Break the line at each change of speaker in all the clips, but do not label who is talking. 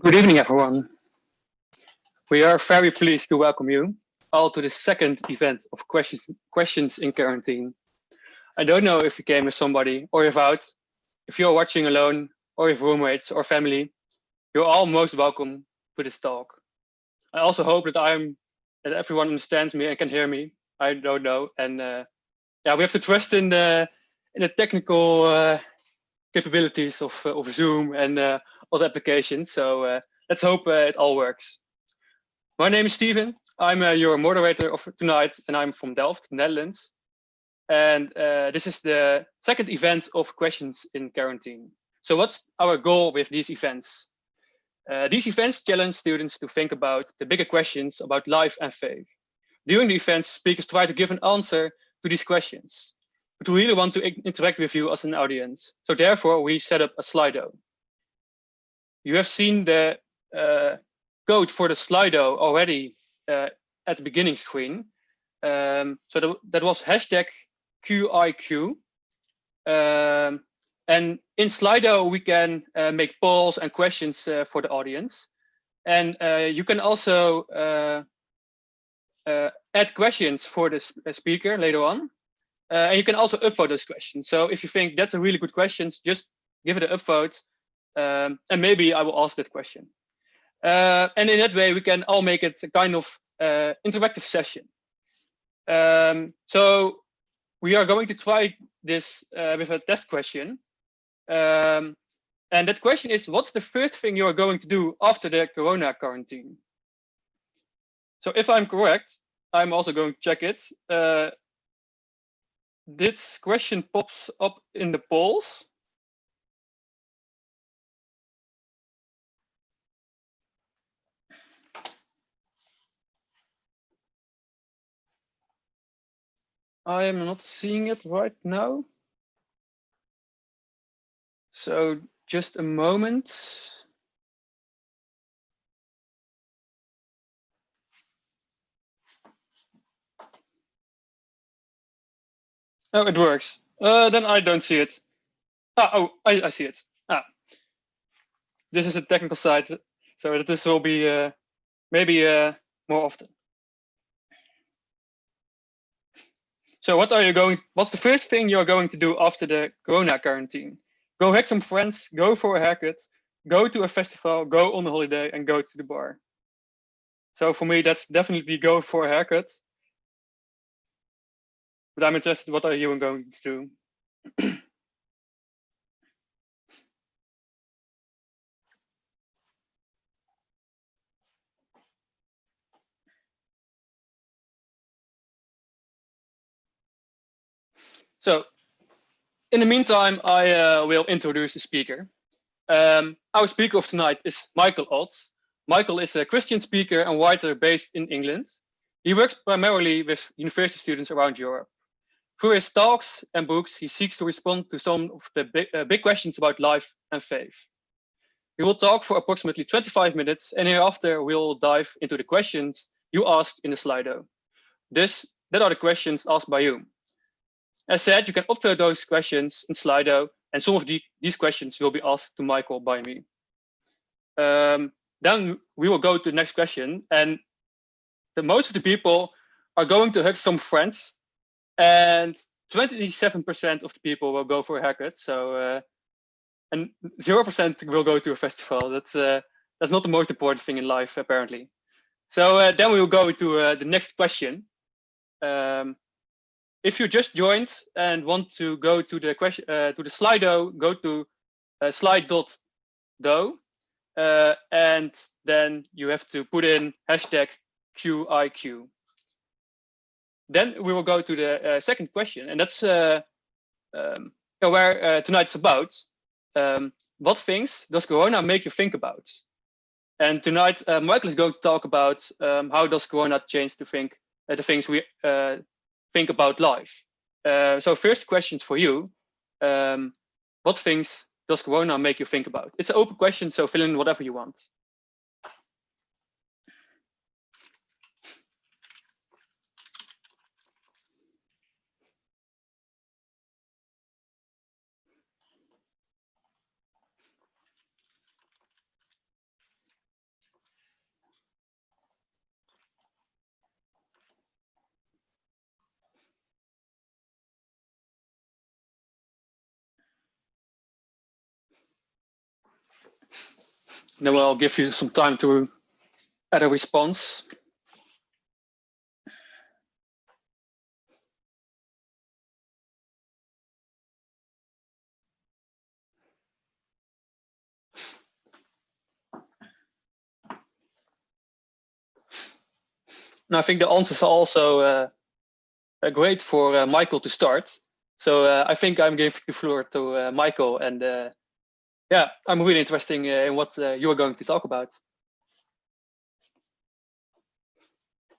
Good evening, everyone. We are very pleased to welcome you all to the second event of Questions in Quarantine. I don't know if you came with somebody or without. If you're watching alone or with roommates or family, you're all most welcome to this talk. I also hope that everyone understands me and can hear me. I don't know, and yeah, we have to trust in the technical capabilities of Zoom and other applications. So let's hope it all works. My name is Steven. I'm your moderator of tonight, and I'm from Delft, Netherlands. And this is the second event of Questions in Quarantine. So what's our goal with these events? These events challenge students to think about the bigger questions about life and faith. During the events, speakers try to give an answer to these questions, but we really want to interact with you as an audience. So therefore, we set up a Slido. You have seen the code for the Slido already at the beginning screen. So that was hashtag QIQ. And in Slido, we can make polls and questions for the audience. And you can also add questions for the speaker later on. And you can also upvote those questions. So if you think that's a really good question, just give it an upvote. And maybe I will ask that question. And in that way, we can all make it a kind of interactive session. So we are going to try this with a test question. And that question is, what's the first thing you are going to do after the Corona quarantine? So if I'm correct, I'm also going to check it. This question pops up in the polls. I am not seeing it right now. So just a moment. Oh, it works. Then I don't see it. I see it. This is a technical side, so this will be maybe more often. So what's the first thing you're going to do after the Corona quarantine? Go hang some friends, go for a haircut, go to a festival, go on a holiday, and go to the bar. So for me, that's definitely go for a haircut. But I'm interested, what are you going to do? So in the meantime, I will introduce the speaker. Our speaker of tonight is Michael Olds. Michael is a Christian speaker and writer based in England. He works primarily with university students around Europe. Through his talks and books, he seeks to respond to some of the big questions about life and faith. He will talk for approximately 25 minutes, and hereafter we'll dive into the questions you asked in the Slido. That are the questions asked by you. As said, you can upload those questions in Slido, and some of these questions will be asked to Michael by me. Then we will go to the next question, and most of the people are going to hug some friends, and 27% of the people will go for a haircut. So, and 0% will go to a festival. That's not the most important thing in life, apparently. So then we will go to the next question. If you just joined and want to go to the question to the Slido, go to slide.do, and then you have to put in hashtag QIQ. Then we will go to the second question, and that's where tonight's about. What things does Corona make you think about? And tonight, Michael is going to talk about how does Corona change the things we think about life. So first questions for you. What things does Corona make you think about? It's an open question, so fill in whatever you want. Then I'll give you some time to add a response. And I think the answers are also great for Michael to start. So I think I'm giving the floor to Michael, and yeah, I'm really interested in what you're going to talk about.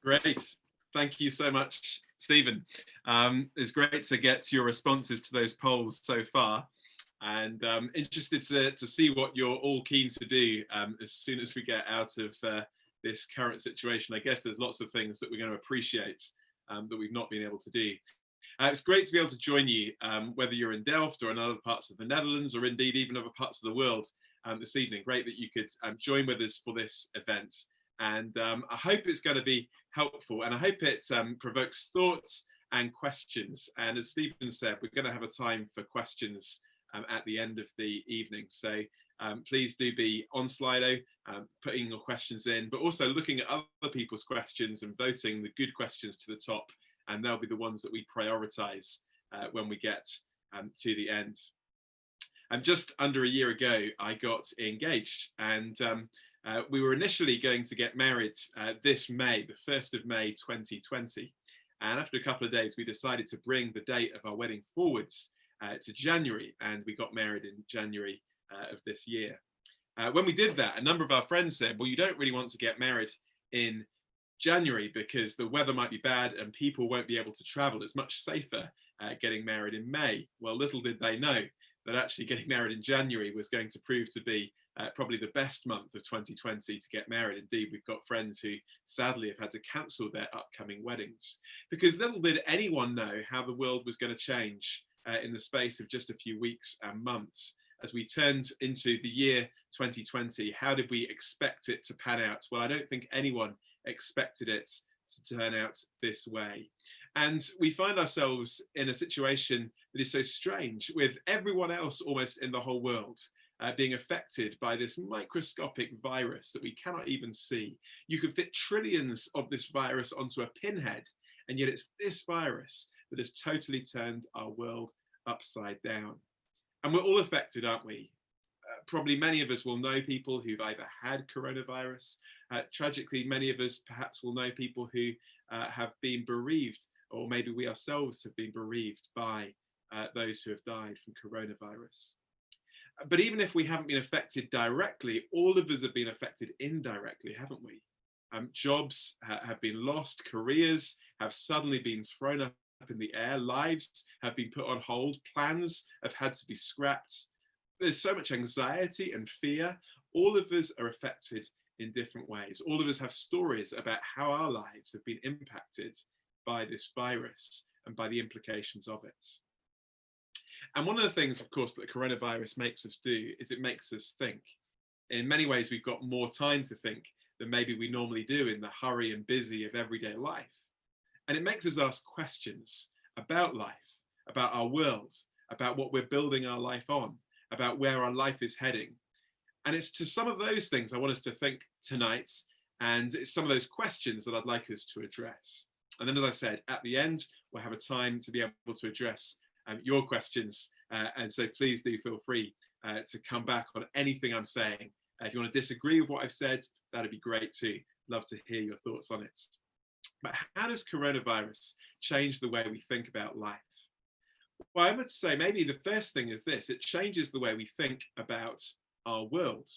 Great. Thank you so much, Stephen. It's great to get your responses to those polls so far, and interested to see what you're all keen to do as soon as we get out of this current situation. I guess there's lots of things that we're going to appreciate that we've not been able to do. It's great to be able to join you, whether you're in Delft or in other parts of the Netherlands, or indeed even other parts of the world this evening. Great that you could join with us for this event. And I hope it's going to be helpful, and I hope it provokes thoughts and questions. And as Stephen said, we're going to have a time for questions at the end of the evening. So please do be on Slido, putting your questions in, but also looking at other people's questions and voting the good questions to the top. And they'll be the ones that we prioritize when we get to the end. Just under a year ago, I got engaged, and we were initially going to get married this May, the 1st of May 2020. And after a couple of days, we decided to bring the date of our wedding forwards to January, and we got married in January of this year. When we did that, a number of our friends said, well, you don't really want to get married in January because the weather might be bad and people won't be able to travel. It's much safer getting married in May. Well, little did they know that actually getting married in January was going to prove to be probably the best month of 2020 to get married. Indeed, we've got friends who sadly have had to cancel their upcoming weddings, because little did anyone know how the world was going to change in the space of just a few weeks and months. As we turned into the year 2020, how did we expect it to pan out? Well, I don't think anyone expected it to turn out this way. And we find ourselves in a situation that is so strange, with everyone else almost in the whole world being affected by this microscopic virus that we cannot even see. You could fit trillions of this virus onto a pinhead, and yet it's this virus that has totally turned our world upside down. And we're all affected, aren't we? Probably many of us will know people who've either had coronavirus. Tragically, many of us perhaps will know people who have been bereaved, or maybe we ourselves have been bereaved by those who have died from coronavirus. But even if we haven't been affected directly, all of us have been affected indirectly, haven't we? Jobs have been lost, careers have suddenly been thrown up in the air, lives have been put on hold, plans have had to be scrapped. There's so much anxiety and fear. All of us are affected in different ways. All of us have stories about how our lives have been impacted by this virus and by the implications of it. And one of the things, of course, that coronavirus makes us do is it makes us think. In many ways, we've got more time to think than maybe we normally do in the hurry and busy of everyday life. And it makes us ask questions about life, about our world, about what we're building our life on, about where our life is heading. And it's to some of those things I want us to think tonight, and it's some of those questions that I'd like us to address. And then, as I said, at the end, we'll have a time to be able to address your questions. And so please do feel free to come back on anything I'm saying. If you want to disagree with what I've said, that'd be great too. Love to hear your thoughts on it. But how does coronavirus change the way we think about life? Well, I would say maybe the first thing is this: it changes the way we think about our world.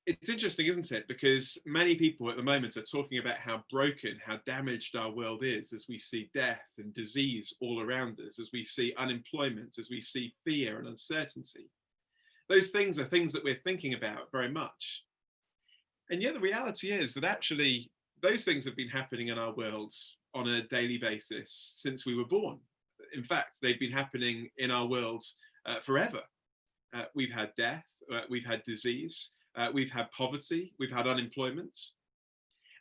It's interesting, isn't it? Because many people at the moment are talking about how broken, how damaged our world is, as we see death and disease all around us, as we see unemployment, as we see fear and uncertainty. Those things are things that we're thinking about very much. And yet the reality is that actually those things have been happening in our worlds on a daily basis since we were born. In fact, they've been happening in our world forever. We've had death, we've had disease, we've had poverty, we've had unemployment.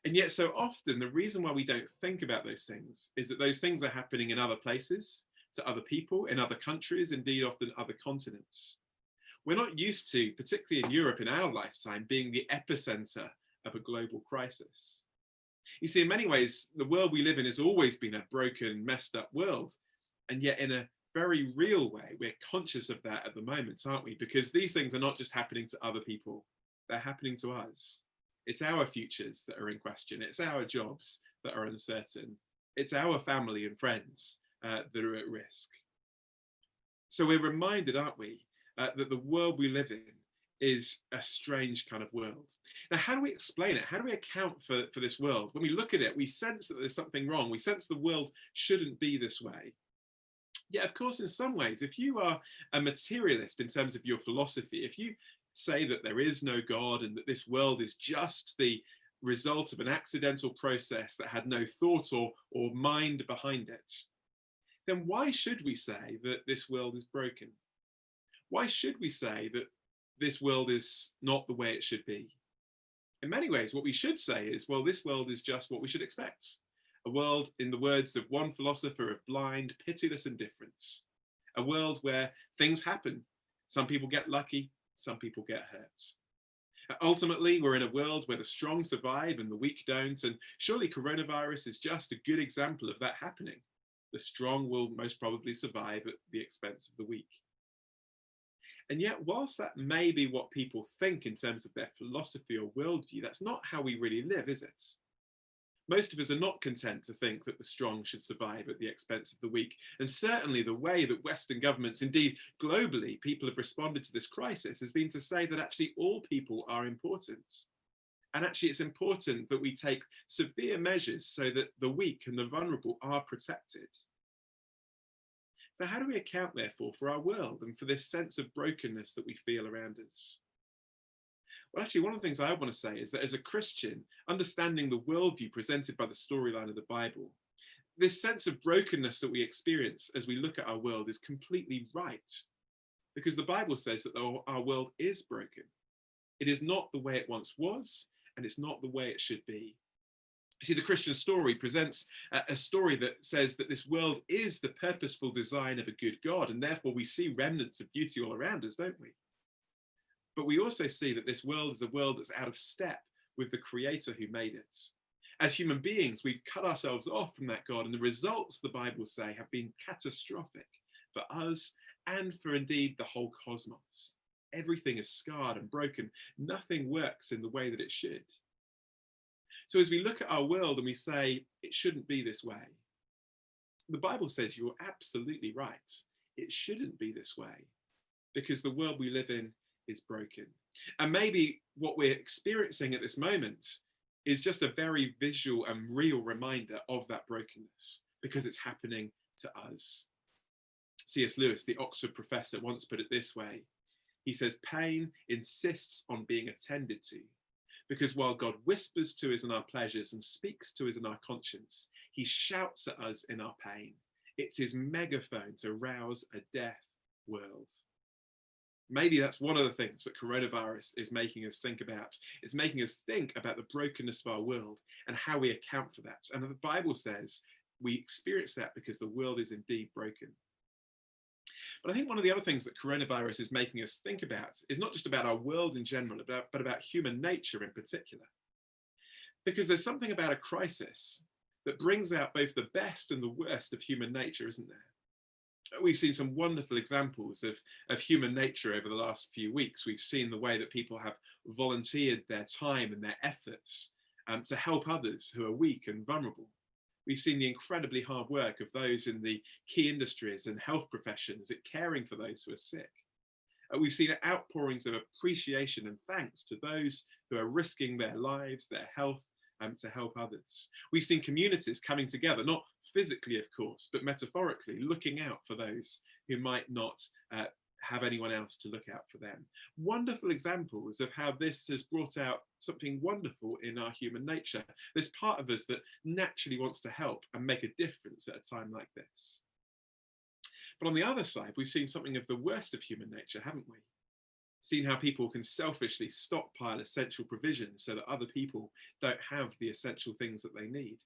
And yet so often the reason why we don't think about those things is that those things are happening in other places, to other people, in other countries, indeed often other continents. We're not used to, particularly in Europe in our lifetime, being the epicenter of a global crisis. You see, in many ways, the world we live in has always been a broken, messed up world. And yet in a very real way, we're conscious of that at the moment, aren't we? Because these things are not just happening to other people, they're happening to us. It's our futures that are in question. It's our jobs that are uncertain. It's our family and friends that are at risk. So we're reminded, aren't we, that the world we live in is a strange kind of world. Now, how do we explain it? How do we account for this world? When we look at it, we sense that there's something wrong. We sense the world shouldn't be this way. Yeah, of course, in some ways, if you are a materialist in terms of your philosophy, if you say that there is no God and that this world is just the result of an accidental process that had no thought or mind behind it, then why should we say that this world is broken? Why should we say that this world is not the way it should be? In many ways, what we should say is, well, this world is just what we should expect. A world, in the words of one philosopher, of blind, pitiless indifference. A world where things happen. Some people get lucky, some people get hurt. Ultimately, we're in a world where the strong survive and the weak don't, and surely coronavirus is just a good example of that happening. The strong will most probably survive at the expense of the weak. And yet, whilst that may be what people think in terms of their philosophy or worldview, that's not how we really live, is it? Most of us are not content to think that the strong should survive at the expense of the weak. And certainly the way that Western governments, indeed globally, people have responded to this crisis has been to say that actually all people are important. And actually it's important that we take severe measures so that the weak and the vulnerable are protected. So how do we account, therefore, for our world and for this sense of brokenness that we feel around us? Well, actually, one of the things I want to say is that as a Christian, understanding the worldview presented by the storyline of the Bible, this sense of brokenness that we experience as we look at our world is completely right. Because the Bible says that our world is broken. It is not the way it once was, and it's not the way it should be. You see, the Christian story presents a story that says that this world is the purposeful design of a good God, and therefore we see remnants of beauty all around us, don't we? But we also see that this world is a world that's out of step with the Creator who made it. As human beings, we've cut ourselves off from that God, and the results, the Bible say, have been catastrophic for us and for indeed the whole cosmos. Everything is scarred and broken. Nothing works in the way that it should. So as we look at our world and we say, it shouldn't be this way, the Bible says you're absolutely right. It shouldn't be this way because the world we live in is broken. And maybe what we're experiencing at this moment is just a very visual and real reminder of that brokenness because it's happening to us. C.S. Lewis, the Oxford professor, once put it this way. He says, pain insists on being attended to. Because while God whispers to us in our pleasures and speaks to us in our conscience, he shouts at us in our pain. It's his megaphone to rouse a deaf world. Maybe that's one of the things that coronavirus is making us think about. It's making us think about the brokenness of our world and how we account for that. And the Bible says we experience that because the world is indeed broken. But I think one of the other things that coronavirus is making us think about is not just about our world in general, but about human nature in particular. Because there's something about a crisis that brings out both the best and the worst of human nature, isn't there? We've seen some wonderful examples of human nature over the last few weeks. We've seen the way that people have volunteered their time and their efforts to help others who are weak and vulnerable. We've seen the incredibly hard work of those in the key industries and health professions at caring for those who are sick. We've seen outpourings of appreciation and thanks to those who are risking their lives, their health, to help others. We've seen communities coming together, not physically, of course, but metaphorically, looking out for those who might not have anyone else to look out for them. Wonderful examples of how this has brought out something wonderful in our human nature. There's part of us that naturally wants to help and make a difference at a time like this. But on the other side, we've seen something of the worst of human nature, haven't we? Seen how people can selfishly stockpile essential provisions so that other people don't have the essential things that they need.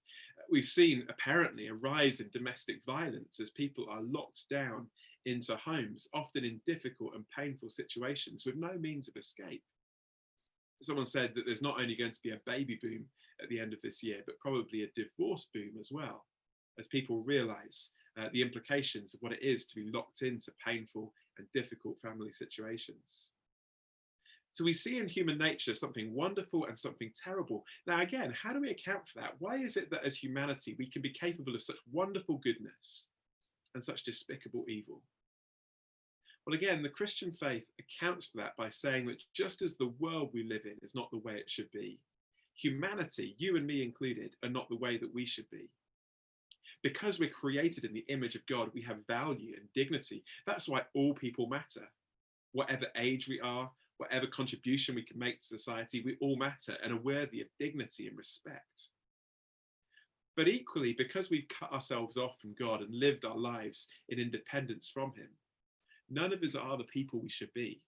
We've seen apparently a rise in domestic violence as people are locked down into homes, often in difficult and painful situations with no means of escape. Someone said that there's not only going to be a baby boom at the end of this year, but probably a divorce boom as well, as people realize the implications of what it is to be locked into painful and difficult family situations. So we see in human nature something wonderful and something terrible. Now, again, how do we account for that? Why is it that as humanity, we can be capable of such wonderful goodness and such despicable evil? Well, again, the Christian faith accounts for that by saying that just as the world we live in is not the way it should be, humanity, you and me included, are not the way that we should be. Because we're created in the image of God, we have value and dignity. That's why all people matter. Whatever age we are, whatever contribution we can make to society, we all matter and are worthy of dignity and respect. But equally, because we've cut ourselves off from God and lived our lives in independence from him, none of us are the people we should be.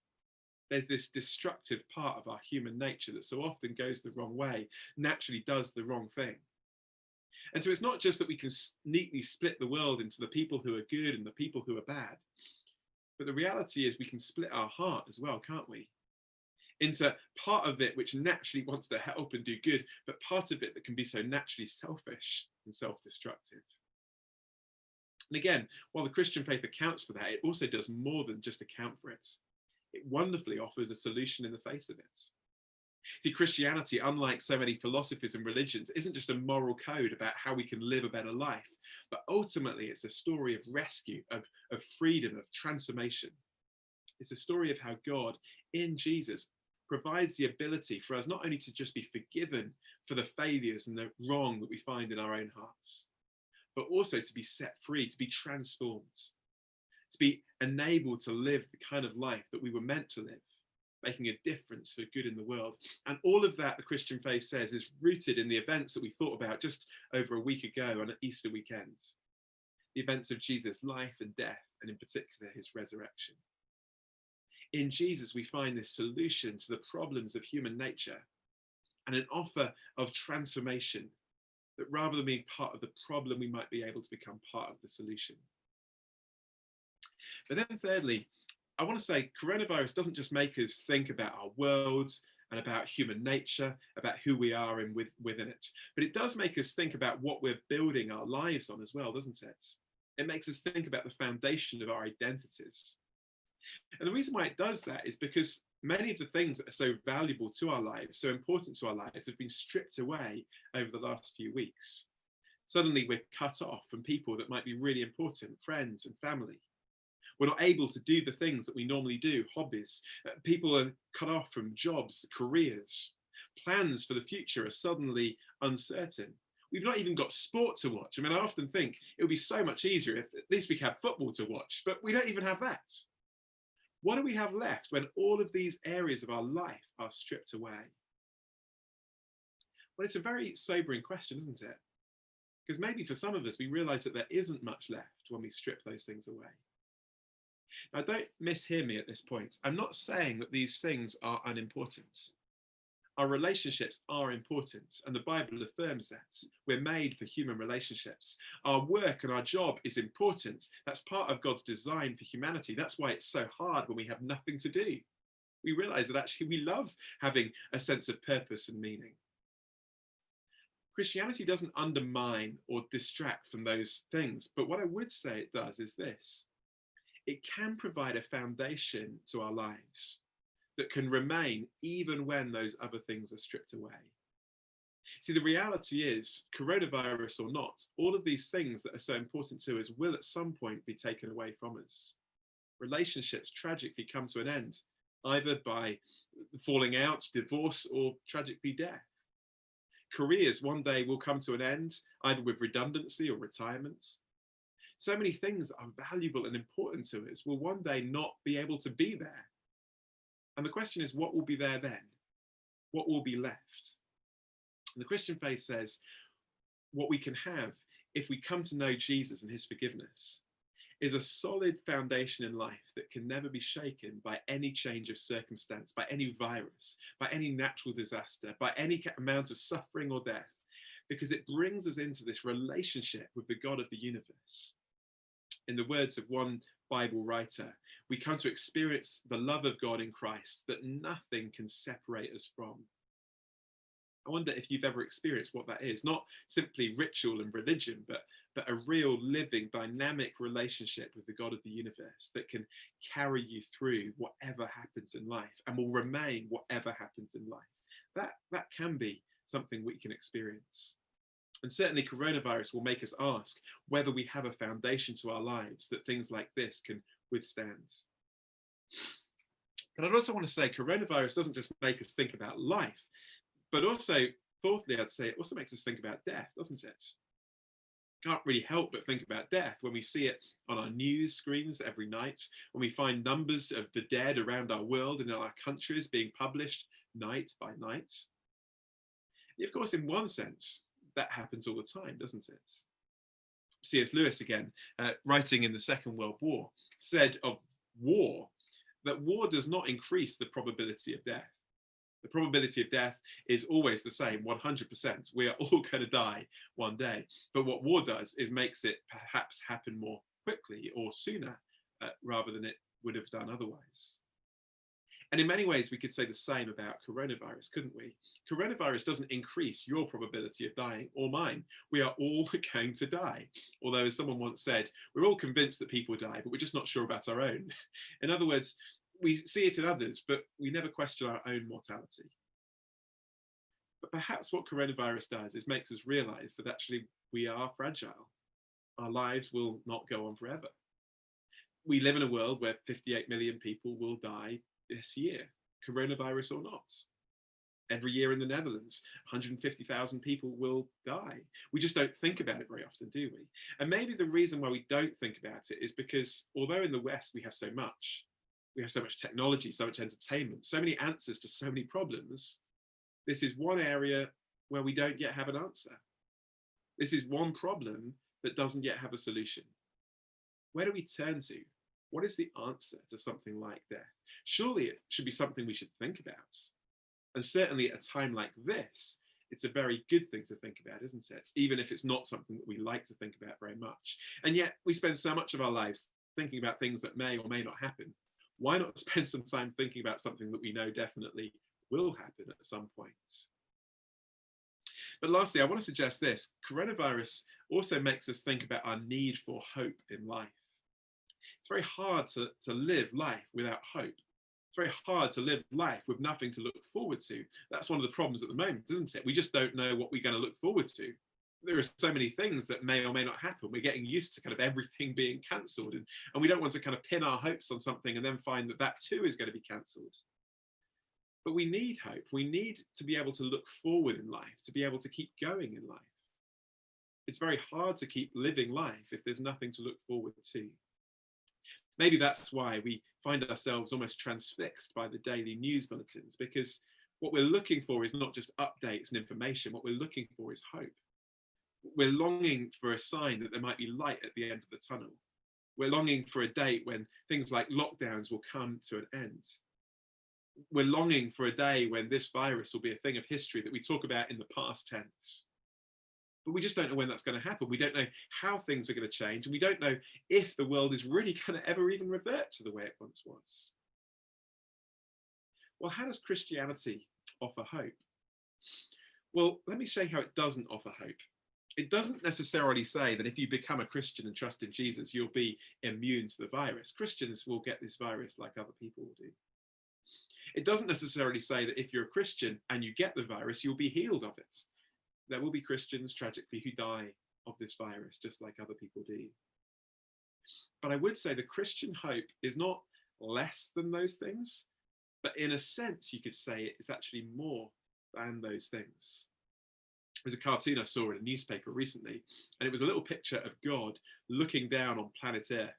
There's this destructive part of our human nature that so often goes the wrong way, naturally does the wrong thing. And so it's not just that we can neatly split the world into the people who are good and the people who are bad, but the reality is we can split our heart as well, can't we? Into part of it which naturally wants to help and do good, but part of it that can be so naturally selfish and self-destructive. And again, while the Christian faith accounts for that, it also does more than just account for it. It wonderfully offers a solution in the face of it. See, Christianity, unlike so many philosophies and religions, isn't just a moral code about how we can live a better life, but ultimately it's a story of rescue, of freedom, of transformation. It's a story of how God, in Jesus, provides the ability for us not only to just be forgiven for the failures and the wrong that we find in our own hearts, but also to be set free, to be transformed, to be enabled to live the kind of life that we were meant to live, making a difference for good in the world. And all of that, the Christian faith says, is rooted in the events that we thought about just over a week ago on an Easter weekend. The events of Jesus' life and death, and in particular, his resurrection. In Jesus, we find this solution to the problems of human nature and an offer of transformation that rather than being part of the problem, we might be able to become part of the solution. But then thirdly, I want to say coronavirus doesn't just make us think about our world and about human nature, about who we are and within it, but it does make us think about what we're building our lives on as well, doesn't it? It makes us think about the foundation of our identities. And the reason why it does that is because many of the things that are so valuable to our lives, so important to our lives, have been stripped away over the last few weeks. Suddenly we're cut off from people that might be really important, friends and family. We're not able to do the things that we normally do, hobbies. People are cut off from jobs, careers. Plans for the future are suddenly uncertain. We've not even got sport to watch. I mean, I often think it would be so much easier if at least we could have football to watch, but we don't even have that. What do we have left when all of these areas of our life are stripped away? Well, it's a very sobering question, isn't it? Because maybe for some of us, we realize that there isn't much left when we strip those things away. Now, don't mishear me at this point. I'm not saying that these things are unimportant. Our relationships are important, and the Bible affirms that. We're made for human relationships. Our work and our job is important. That's part of God's design for humanity. That's why it's so hard when we have nothing to do. We realize that actually we love having a sense of purpose and meaning. Christianity doesn't undermine or distract from those things, but what I would say it does is this. It can provide a foundation to our lives that can remain even when those other things are stripped away. See, the reality is, coronavirus or not, all of these things that are so important to us will at some point be taken away from us. Relationships tragically come to an end, either by falling out, divorce, or tragically death. Careers one day will come to an end, either with redundancy or retirement. So many things that are valuable and important to us will one day not be able to be there. And the question is, what will be there then? What will be left? And the Christian faith says what we can have if we come to know Jesus and his forgiveness is a solid foundation in life that can never be shaken by any change of circumstance, by any virus, by any natural disaster, by any amount of suffering or death. because it brings us into this relationship with the God of the universe. In the words of one Bible writer, we come to experience the love of God in Christ that nothing can separate us from. I wonder if you've ever experienced what that is, not simply ritual and religion, but a real living dynamic relationship with the God of the universe that can carry you through whatever happens in life and will remain whatever happens in life. That can be something we can experience. And certainly coronavirus will make us ask whether we have a foundation to our lives that things like this can withstand. But I'd also want to say coronavirus doesn't just make us think about life, but also, fourthly, I'd say it also makes us think about death, doesn't it? Can't really help but think about death when we see it on our news screens every night, when we find numbers of the dead around our world and in our countries being published night by night. And of course, in one sense, that happens all the time, doesn't it? C.S. Lewis, again, writing in the Second World War, said of war that war does not increase the probability of death. The probability of death is always the same, 100%. We are all going to die one day. But what war does is makes it perhaps happen more quickly or sooner rather than it would have done otherwise. And in many ways, we could say the same about coronavirus, couldn't we? Coronavirus doesn't increase your probability of dying or mine. We are all going to die. Although, as someone once said, we're all convinced that people die, but we're just not sure about our own. In other words, we see it in others, but we never question our own mortality. But perhaps what coronavirus does is makes us realize that actually we are fragile. Our lives will not go on forever. We live in a world where 58 million people will die this year, coronavirus or not. Every year in the Netherlands, 150,000 people will die. We just don't think about it very often, do we? And maybe the reason why we don't think about it is because although in the West we have so much technology, so much entertainment, so many answers to so many problems, this is one area where we don't yet have an answer. This is one problem that doesn't yet have a solution. Where do we turn to? What is the answer to something like death? Surely it should be something we should think about. And certainly at a time like this, it's a very good thing to think about, isn't it? Even if it's not something that we like to think about very much. And yet we spend so much of our lives thinking about things that may or may not happen. Why not spend some time thinking about something that we know definitely will happen at some point? But lastly, I want to suggest this. Coronavirus also makes us think about our need for hope in life. It's very hard to live life without hope. It's very hard to live life with nothing to look forward to. That's one of the problems at the moment, isn't it? We just don't know what we're going to look forward to. There are so many things that may or may not happen. We're getting used to kind of everything being cancelled, and we don't want to kind of pin our hopes on something and then find that that too is going to be cancelled. But we need hope. We need to be able to look forward in life, to be able to keep going in life. It's very hard to keep living life if there's nothing to look forward to. Maybe that's why we find ourselves almost transfixed by the daily news bulletins, because what we're looking for is not just updates and information. What we're looking for is hope. We're longing for a sign that there might be light at the end of the tunnel. We're longing for a date when things like lockdowns will come to an end. We're longing for a day when this virus will be a thing of history that we talk about in the past tense. But we just don't know when that's going to happen. We don't know how things are going to change, and we don't know if the world is really going to ever even revert to the way it once was. Well, how does Christianity offer hope? Well, let me show you how it doesn't offer hope. It doesn't necessarily say that if you become a Christian and trust in Jesus, you'll be immune to the virus. Christians will get this virus like other people will do. It doesn't necessarily say that if you're a Christian and you get the virus, you'll be healed of it. There will be Christians, tragically, who die of this virus, just like other people do. But I would say the Christian hope is not less than those things, but in a sense, you could say it's actually more than those things. There's a cartoon I saw in a newspaper recently, and it was a little picture of God looking down on planet Earth,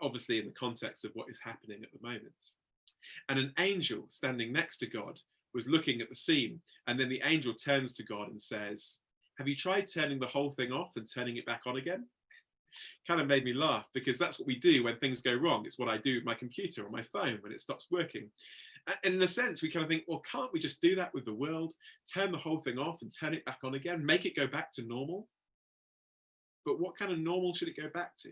obviously in the context of what is happening at the moment. And an angel standing next to God was looking at the scene, and then the angel turns to God and says, "Have you tried turning the whole thing off and turning it back on again?" Kind of made me laugh, because that's what we do when things go wrong. It's what I do with my computer or my phone when it stops working. And in a sense, we kind of think, well, can't we just do that with the world, turn the whole thing off and turn it back on again, make it go back to normal? But what kind of normal should it go back to?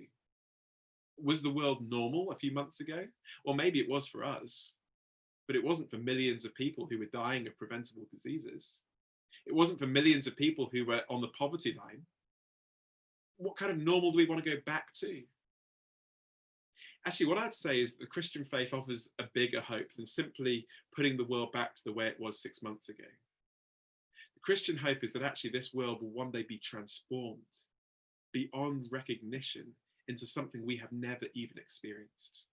Was the world normal a few months ago? Or maybe it was for us, but it wasn't for millions of people who were dying of preventable diseases. It wasn't for millions of people who were on the poverty line. What kind of normal do we want to go back to? Actually, what I'd say is that the Christian faith offers a bigger hope than simply putting the world back to the way it was 6 months ago. The Christian hope is that actually this world will one day be transformed beyond recognition into something we have never even experienced.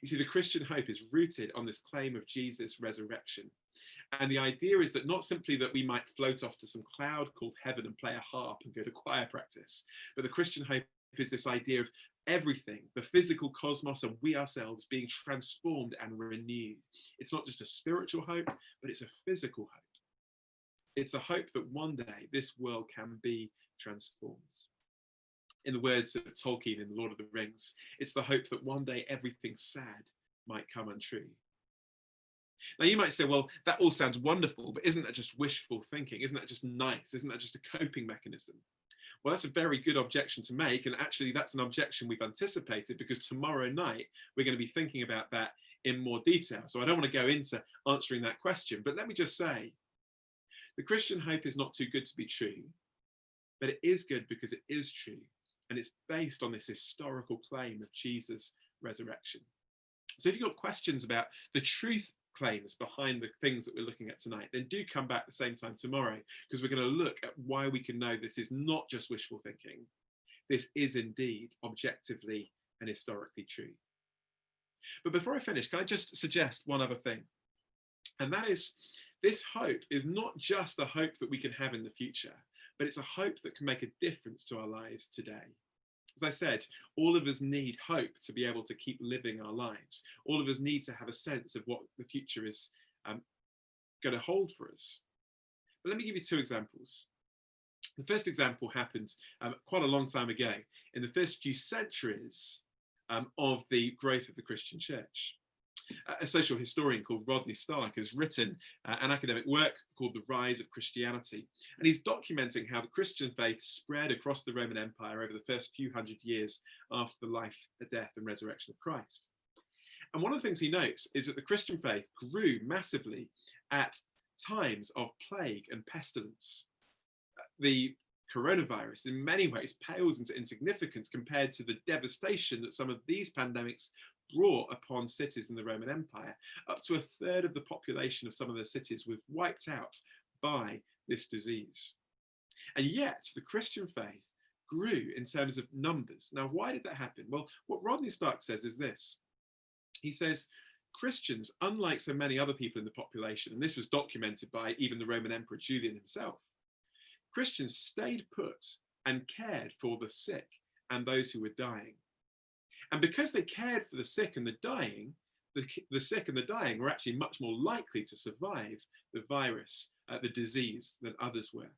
You see, the Christian hope is rooted on this claim of Jesus' resurrection. And the idea is that not simply that we might float off to some cloud called heaven and play a harp and go to choir practice, but the Christian hope is this idea of everything, the physical cosmos and we ourselves being transformed and renewed. It's not just a spiritual hope, but it's a physical hope. It's a hope that one day this world can be transformed. In the words of Tolkien in The Lord of the Rings, it's the hope that one day everything sad might come untrue. Now you might say, well, that all sounds wonderful, but isn't that just wishful thinking? Isn't that just nice? Isn't that just a coping mechanism? Well, that's a very good objection to make. And actually, that's an objection we've anticipated because tomorrow night, we're going to be thinking about that in more detail. So I don't want to go into answering that question, but let me just say, the Christian hope is not too good to be true, but it is good because it is true. And it's based on this historical claim of Jesus' resurrection. So if you've got questions about the truth claims behind the things that we're looking at tonight, then do come back at the same time tomorrow, because we're going to look at why we can know this is not just wishful thinking. This is indeed objectively and historically true. But before I finish, can I just suggest one other thing? And that is, this hope is not just a hope that we can have in the future, but it's a hope that can make a difference to our lives today. As I said, all of us need hope to be able to keep living our lives. All of us need to have a sense of what the future is going to hold for us. But let me give you two examples. The first example happened quite a long time ago, in the first few centuries of the growth of the Christian church. A social historian called Rodney Stark has written an academic work called The Rise of Christianity, and he's documenting how the Christian faith spread across the Roman Empire over the first few hundred years after the life, the death and resurrection of Christ. And one of the things he notes is that the Christian faith grew massively at times of plague and pestilence. The coronavirus in many ways pales into insignificance compared to the devastation that some of these pandemics brought upon cities in the Roman Empire. Up to a third of the population of some of the cities was wiped out by this disease. And yet the Christian faith grew in terms of numbers. Now, why did that happen? Well, what Rodney Stark says is this. He says, Christians, unlike so many other people in the population, and this was documented by even the Roman Emperor Julian himself, Christians stayed put and cared for the sick and those who were dying. And because they cared for the sick and the dying, the sick and the dying were actually much more likely to survive the virus, the disease, than others were.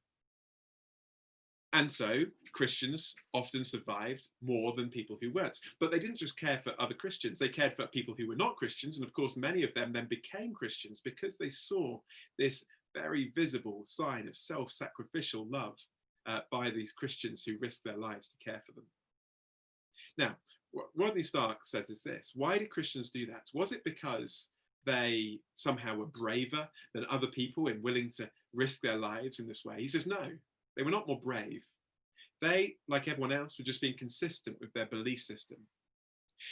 And so Christians often survived more than people who weren't. But they didn't just care for other Christians, they cared for people who were not Christians. And of course, many of them then became Christians because they saw this very visible sign of self-sacrificial love by these Christians who risked their lives to care for them. Now, what Rodney Stark says is this: why did Christians do that? Was it because they somehow were braver than other people and willing to risk their lives in this way? He says, no, they were not more brave. They, like everyone else, were just being consistent with their belief system.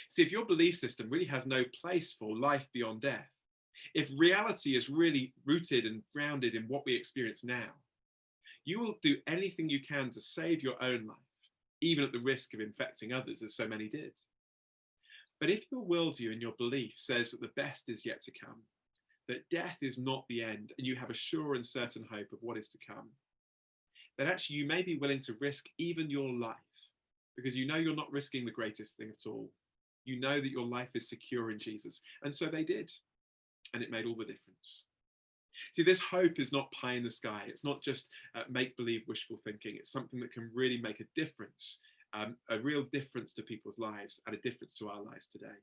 See, if your belief system really has no place for life beyond death, if reality is really rooted and grounded in what we experience now, you will do anything you can to save your own life, even at the risk of infecting others, as so many did. But if your worldview and your belief says that the best is yet to come, that death is not the end, and you have a sure and certain hope of what is to come, then actually you may be willing to risk even your life, because you know you're not risking the greatest thing at all. You know that your life is secure in Jesus. And so they did, and it made all the difference. See, this hope is not pie in the sky. It's not just make-believe wishful thinking. It's something that can really make a difference, a real difference to people's lives and a difference to our lives today.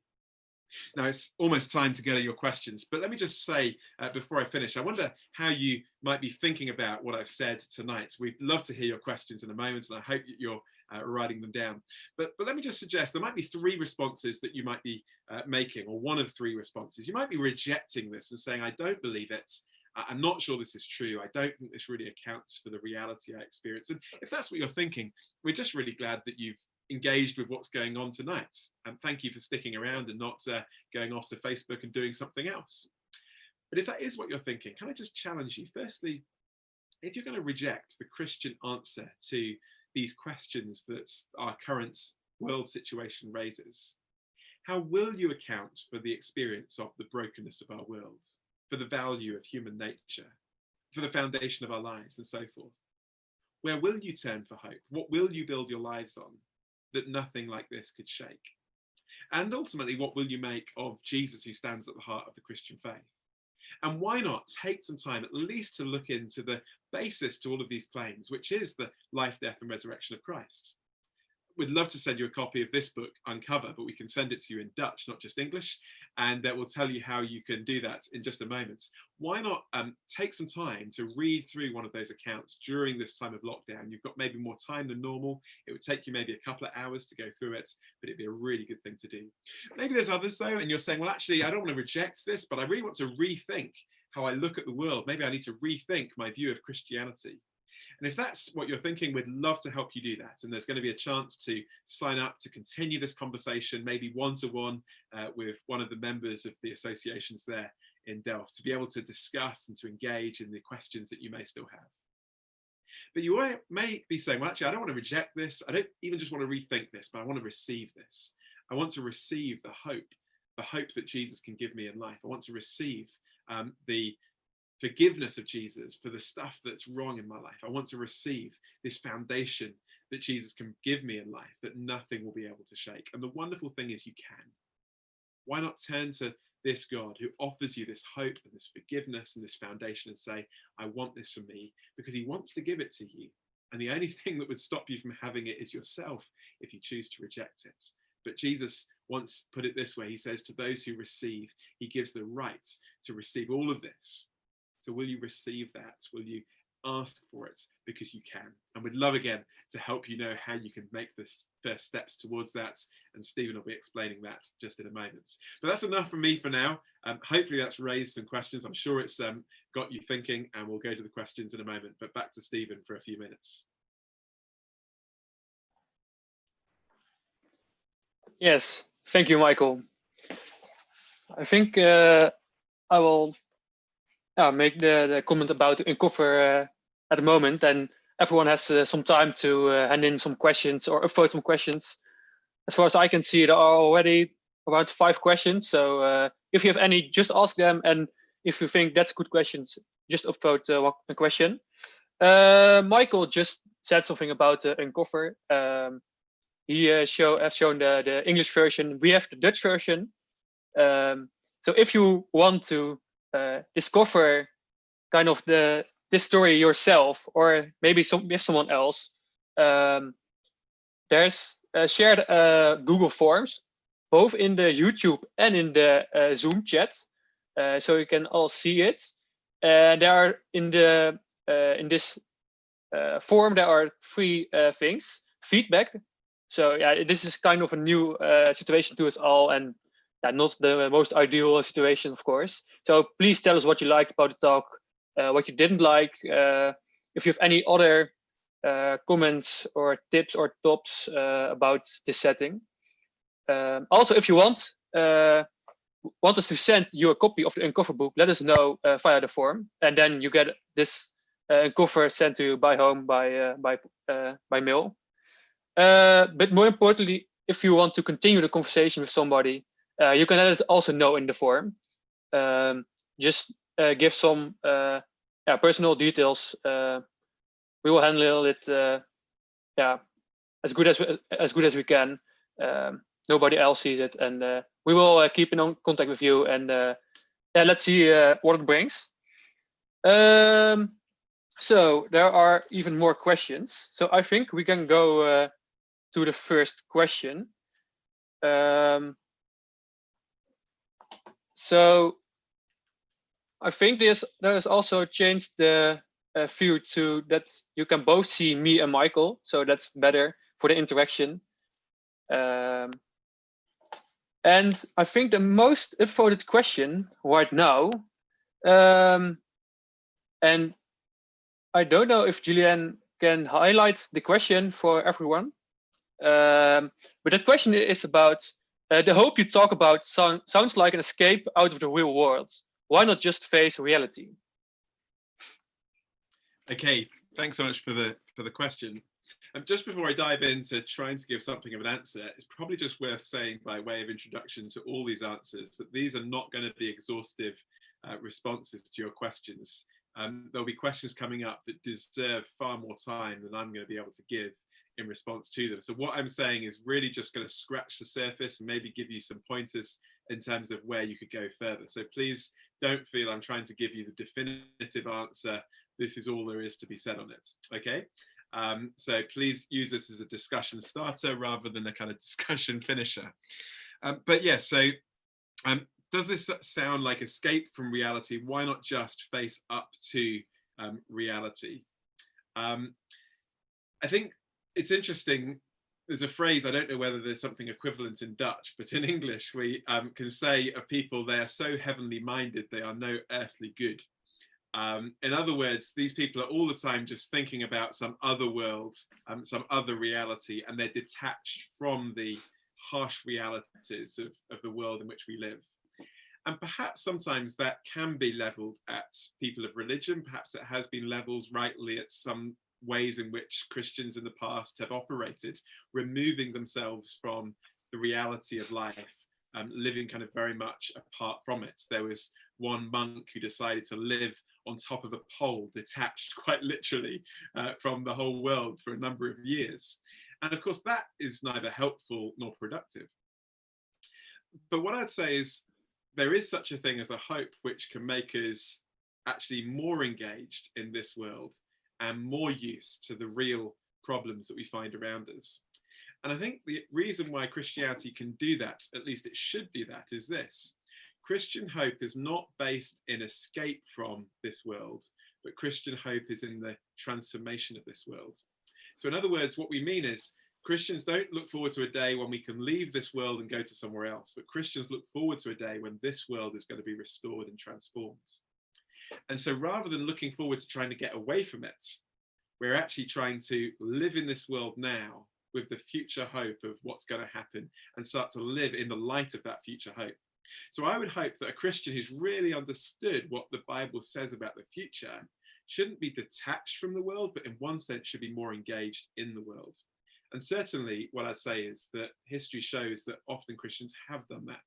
Now it's almost time to go to your questions, but let me just say before I finish, I wonder how you might be thinking about what I've said tonight. We'd love to hear your questions in a moment, and I hope that you're writing them down. But let me just suggest there might be three responses that you might be making, or one of three responses. You might be rejecting this and saying, I don't believe it. I'm not sure this is true. I don't think this really accounts for the reality I experience. And if that's what you're thinking, we're just really glad that you've engaged with what's going on tonight. And thank you for sticking around and not going off to Facebook and doing something else. But if that is what you're thinking, can I just challenge you? Firstly, if you're going to reject the Christian answer to these questions that our current world situation raises, how will you account for the experience of the brokenness of our world, for the value of human nature, for the foundation of our lives, and so forth? Where will you turn for hope? What will you build your lives on that nothing like this could shake? And ultimately, what will you make of Jesus, who stands at the heart of the Christian faith? And why not take some time at least to look into the basis to all of these claims, which is the life, death, and resurrection of Christ? We'd love to send you a copy of this book, Uncover, but we can send it to you in Dutch, not just English, and we'll tell you how you can do that in just a moment. Why not take some time to read through one of those accounts during this time of lockdown? You've got maybe more time than normal. It would take you maybe a couple of hours to go through it, but it'd be a really good thing to do. Maybe there's others though, and you're saying, well, actually, I don't want to reject this, but I really want to rethink how I look at the world. Maybe I need to rethink my view of Christianity. And if that's what you're thinking, we'd love to help you do that. And there's going to be a chance to sign up to continue this conversation, maybe one-to-one with one of the members of the associations there in Delft, to be able to discuss and to engage in the questions that you may still have. But you may be saying, well, actually, I don't want to reject this. I don't even just want to rethink this, but I want to receive this. I want to receive the hope that Jesus can give me in life. I want to receive the forgiveness of Jesus for the stuff that's wrong in my life. I want to receive this foundation that Jesus can give me in life that nothing will be able to shake. And the wonderful thing is you can. Why not turn to this God who offers you this hope and this forgiveness and this foundation and say, I want this for me, because he wants to give it to you. And the only thing that would stop you from having it is yourself if you choose to reject it. But Jesus once put it this way. He says, to those who receive, he gives the right to receive all of this. So will you receive that? Will you ask for it? Because you can. And we'd love again to help you know how you can make the first steps towards that. And Stephen will be explaining that just in a moment. But that's enough from me for now. Hopefully that's raised some questions. I'm sure it's got you thinking, and we'll go to the questions in a moment. But back to Stephen for a few minutes.
Yes, thank you, Michael. I think I will make the comment about Uncover at the moment, and everyone has some time to hand in some questions or upvote some questions. As far as I can see, there are already around 5 questions. So if you have any, just ask them, and if you think that's good questions, just upvote a question. Michael just said something about Uncover. He has shown the English version. We have the Dutch version. So if you want to discover kind of this story yourself, or maybe with someone else, there's shared Google Forms, both in the YouTube and in the Zoom chat, so you can all see it. And there are in this form there are 3 things: feedback. So yeah, this is kind of a new situation to us all, and not the most ideal situation, of course. So please tell us what you liked about the talk, what you didn't like. If you have any other comments or tips or tops about this setting. Also, if you want us to send you a copy of the Uncover book, let us know via the form, and then you get this Uncover sent to you by home by mail. But more importantly, if you want to continue the conversation with somebody, you can let us also know in the form. Just give some personal details. We will handle it as good as we can. Nobody else sees it, and we will keep in contact with you. And let's see what it brings. So there are even more questions. So I think we can go to the first question. So I think there's also changed the view to that you can both see me and Michael, so that's better for the interaction. And I think the most upvoted question right now, and I don't know if Julian can highlight the question for everyone, but that question is about the hope you talk about sounds like an escape out of the real world. Why not just face reality?
Okay, thanks so much for the question. Just before I dive into trying to give something of an answer, it's probably just worth saying by way of introduction to all these answers that these are not going to be exhaustive responses to your questions. There'll be questions coming up that deserve far more time than I'm going to be able to give in response to them. So what I'm saying is really just going to scratch the surface and maybe give you some pointers in terms of where you could go further. So please don't feel I'm trying to give you the definitive answer. This is all there is to be said on it. Okay. So please use this as a discussion starter rather than a kind of discussion finisher. But yeah, so does this sound like escape from reality? Why not just face up to reality? I think it's interesting. There's a phrase, I don't know whether there's something equivalent in Dutch, but in English, we can say of people, they are so heavenly minded, they are no earthly good. In other words, these people are all the time just thinking about some other world, some other reality, and they're detached from the harsh realities of the world in which we live. And perhaps sometimes that can be leveled at people of religion. Perhaps it has been leveled rightly at some ways in which Christians in the past have operated, removing themselves from the reality of life, living kind of very much apart from it. There was one monk who decided to live on top of a pole, detached quite literally from the whole world for a number of years. And of course, that is neither helpful nor productive. But what I'd say is there is such a thing as a hope which can make us actually more engaged in this world and more used to the real problems that we find around us. And I think the reason why Christianity can do that, at least it should do that, is this. Christian hope is not based in escape from this world, but Christian hope is in the transformation of this world. So in other words, what we mean is Christians don't look forward to a day when we can leave this world and go to somewhere else, but Christians look forward to a day when this world is going to be restored and transformed. And so rather than looking forward to trying to get away from it, we're actually trying to live in this world now with the future hope of what's going to happen and start to live in the light of that future hope. So I would hope that a Christian who's really understood what the Bible says about the future shouldn't be detached from the world, but in one sense should be more engaged in the world. And certainly what I say is that history shows that often Christians have done that.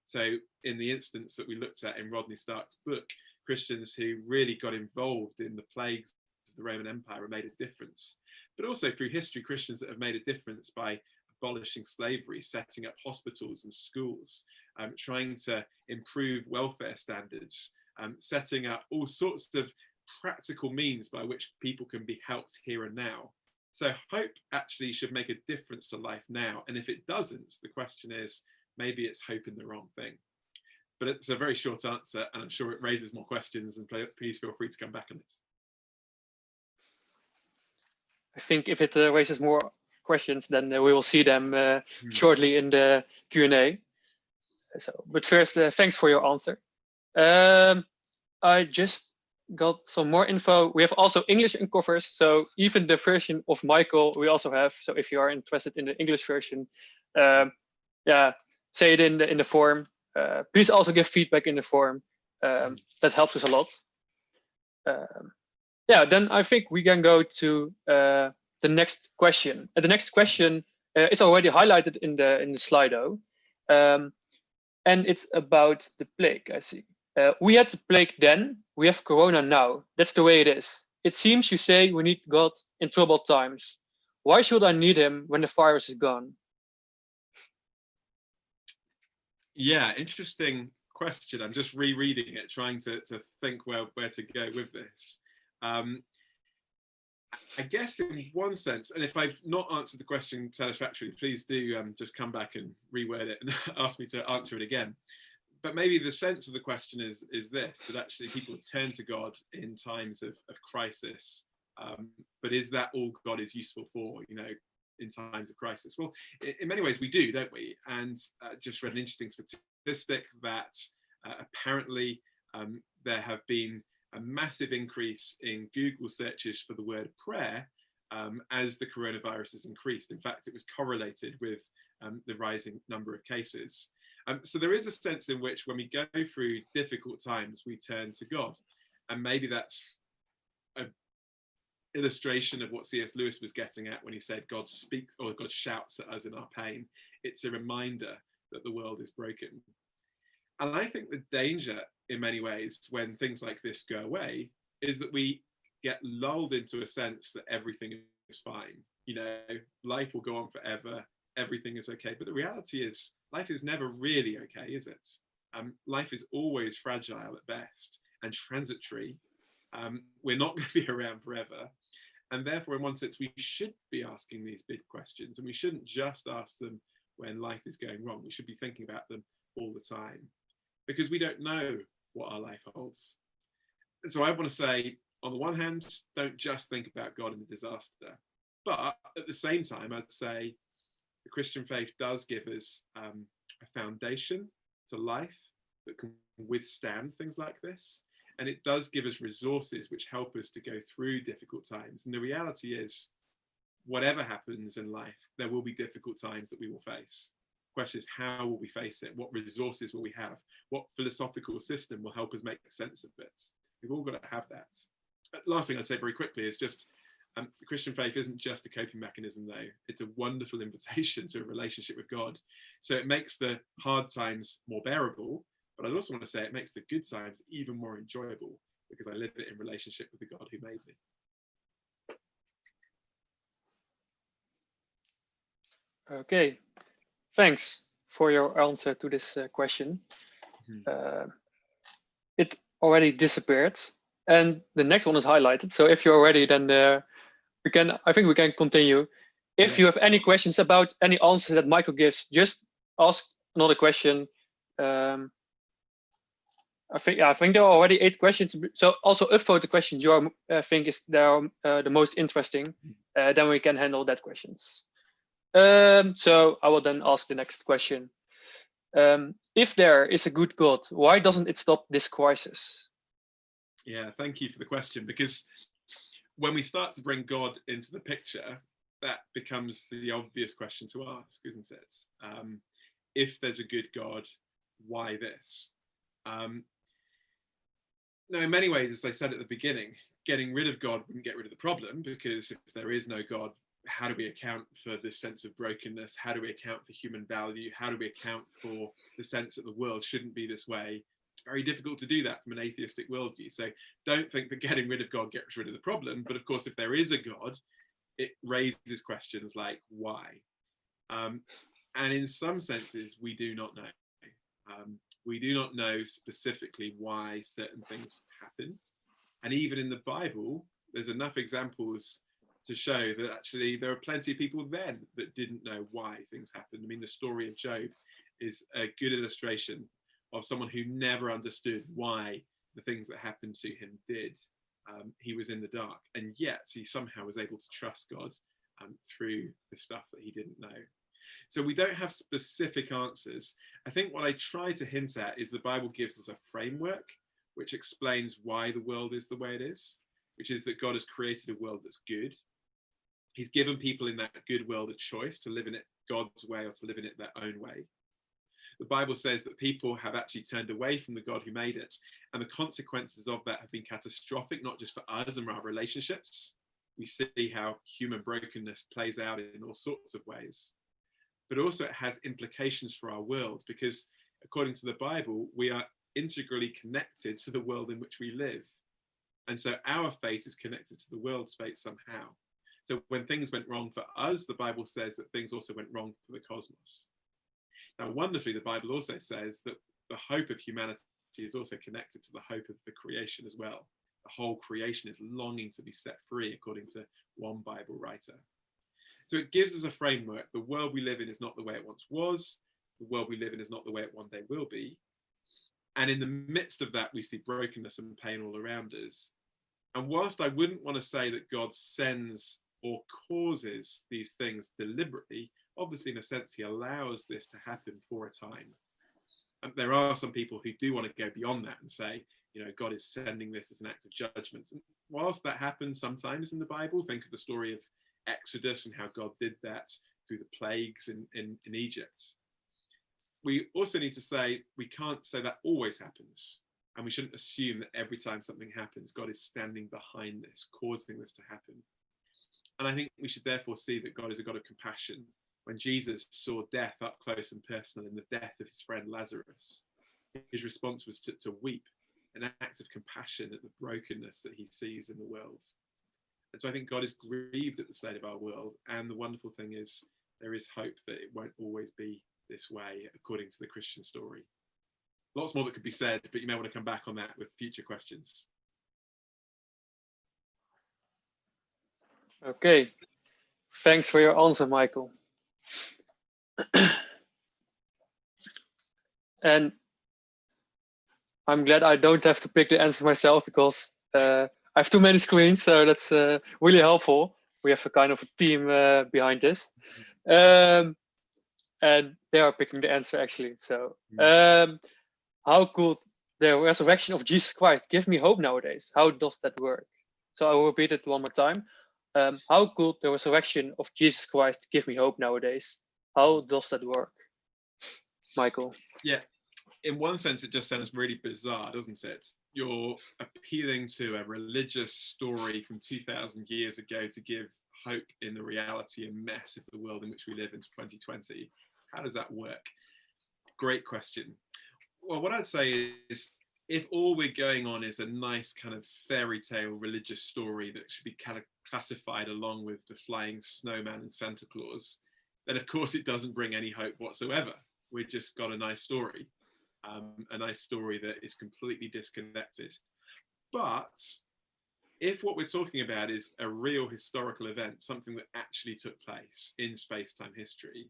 So in the instance that we looked at in Rodney Stark's book, Christians who really got involved in the plagues of the Roman Empire made a difference. But also through history, Christians that have made a difference by abolishing slavery, setting up hospitals and schools, trying to improve welfare standards, setting up all sorts of practical means by which people can be helped here and now. So hope actually should make a difference to life now. And if it doesn't, the question is, maybe it's hope in the wrong thing. But it's a very short answer, and I'm sure it raises more questions, and please feel free to come back on it.
I think if it raises more questions, then we will see them shortly in the Q&A. So, but first, thanks for your answer. I just got some more info. We have also English in covers, so even the version of Michael we also have. So if you are interested in the English version, yeah, say it in the form. Please also give feedback in the form. That helps us a lot. Yeah, then I think we can go to the next question. The next question is already highlighted in the Slido, and it's about the plague. I see. We had the plague then. We have Corona now. That's the way it is. It seems you say we need God in troubled times. Why should I need him when the virus is gone? Yeah,
interesting question. I'm just rereading it, trying to think where to go with this. I guess in one sense, and if I've not answered the question satisfactorily, please do just come back and reword it and ask me to answer it again. but maybe the sense of the question is this, that actually people turn to God in times of crisis. But is that all God is useful for, in times of crisis? Well, in many ways we do, don't we? And just read an interesting statistic that apparently there have been a massive increase in Google searches for the word prayer as the coronavirus has increased. In fact, it was correlated with the rising number of cases. So there is a sense in which when we go through difficult times, we turn to God. And maybe that's an illustration of what C.S. Lewis was getting at when he said God speaks or God shouts at us in our pain. It's a reminder that the world is broken. And I think the danger in many ways when things like this go away is that we get lulled into a sense that everything is fine. Life will go on forever. Everything is okay. But the reality is life is never really okay, is it? Life is always fragile at best and transitory. We're not going to be around forever. And therefore, in one sense, we should be asking these big questions, and we shouldn't just ask them when life is going wrong. We should be thinking about them all the time, because we don't know what our life holds. And so I want to say, on the one hand, don't just think about God in the disaster. But at the same time, I'd say the Christian faith does give us a foundation to life that can withstand things like this. And it does give us resources which help us to go through difficult times. And the reality is, whatever happens in life, there will be difficult times that we will face. The question is, how will we face it? What resources will we have? What philosophical system will help us make sense of it? We've all got to have that. Last thing I'd say very quickly is just, the Christian faith isn't just a coping mechanism, though. It's a wonderful invitation to a relationship with God. So it makes the hard times more bearable. But I also want to say it makes the good times even more enjoyable, because I live it in relationship with the God who made me.
Okay, thanks for your answer to this question. It already disappeared, and the next one is highlighted. So if you're ready, then I think we can continue. If you have any questions about any answers that Michael gives, just ask another question. I think there are already 8 questions. So also upvote the questions you think they are the most interesting. Then we can handle that questions. So I will then ask the next question. If there is a good God, why doesn't it stop this crisis?
Yeah, thank you for the question, because when we start to bring God into the picture, that becomes the obvious question to ask, isn't it? If there's a good God, why this? Now, in many ways, as I said at the beginning, getting rid of God wouldn't get rid of the problem, because if there is no God, how do we account for this sense of brokenness? How do we account for human value? How do we account for the sense that the world shouldn't be this way? It's very difficult to do that from an atheistic worldview. So don't think that getting rid of God gets rid of the problem. But of course, if there is a God, it raises questions like why? And in some senses, we do not know. We do not know specifically why certain things happen. And even in the Bible, there's enough examples to show that actually there are plenty of people then that didn't know why things happened. I mean, the story of Job is a good illustration of someone who never understood why the things that happened to him did. He was in the dark, and yet he somehow was able to trust God through the stuff that he didn't know. So we don't have specific answers. I think what I try to hint at is the Bible gives us a framework which explains why the world is the way it is, which is that God has created a world that's good. He's given people in that good world a choice to live in it God's way or to live in it their own way. The Bible says that people have actually turned away from the God who made it, and the consequences of that have been catastrophic, not just for us and our relationships. We see how human brokenness plays out in all sorts of ways. But also it has implications for our world, because according to the Bible, we are integrally connected to the world in which we live. And so our fate is connected to the world's fate somehow. So when things went wrong for us, the Bible says that things also went wrong for the cosmos. Now, wonderfully, the Bible also says that the hope of humanity is also connected to the hope of the creation as well. The whole creation is longing to be set free, according to one Bible writer. So it gives us a framework. The world we live in is not the way it once was. The world we live in is not the way it one day will be. And in the midst of that, we see brokenness and pain all around us. And whilst I wouldn't want to say that God sends or causes these things deliberately, obviously, in a sense, he allows this to happen for a time. And there are some people who do want to go beyond that and say, God is sending this as an act of judgment. And whilst that happens sometimes in the Bible, think of the story of Exodus and how God did that through the plagues in Egypt. We also need to say we can't say that always happens, and we shouldn't assume that every time something happens, God is standing behind this, causing this to happen. And I think we should therefore see that God is a God of compassion. When Jesus saw death up close and personal in the death of his friend Lazarus, his response was to weep, an act of compassion at the brokenness that he sees in the world. And so I think God is grieved at the state of our world. And the wonderful thing is there is hope that it won't always be this way, according to the Christian story. Lots more that could be said, but you may want to come back on that with future questions.
Okay, thanks for your answer, Michael. And I'm glad I don't have to pick the answer myself, because I have too many screens, so that's really helpful. We have a kind of a team behind this. And they are picking the answer, actually. So how could the resurrection of Jesus Christ give me hope nowadays? How does that work? So I will repeat it one more time. How could the resurrection of Jesus Christ give me hope nowadays? How does that work? Michael?
Yeah, in one sense, it just sounds really bizarre, doesn't it? You're appealing to a religious story from 2,000 years ago to give hope in the reality and mess of the world in which we live in 2020. How does that work? Great question. Well, what I'd say is, if all we're going on is a nice kind of fairy tale religious story that should be kind of classified along with the flying snowman and Santa Claus, then of course it doesn't bring any hope whatsoever. We've just got a nice story that is completely disconnected. But if what we're talking about is a real historical event, something that actually took place in space-time history,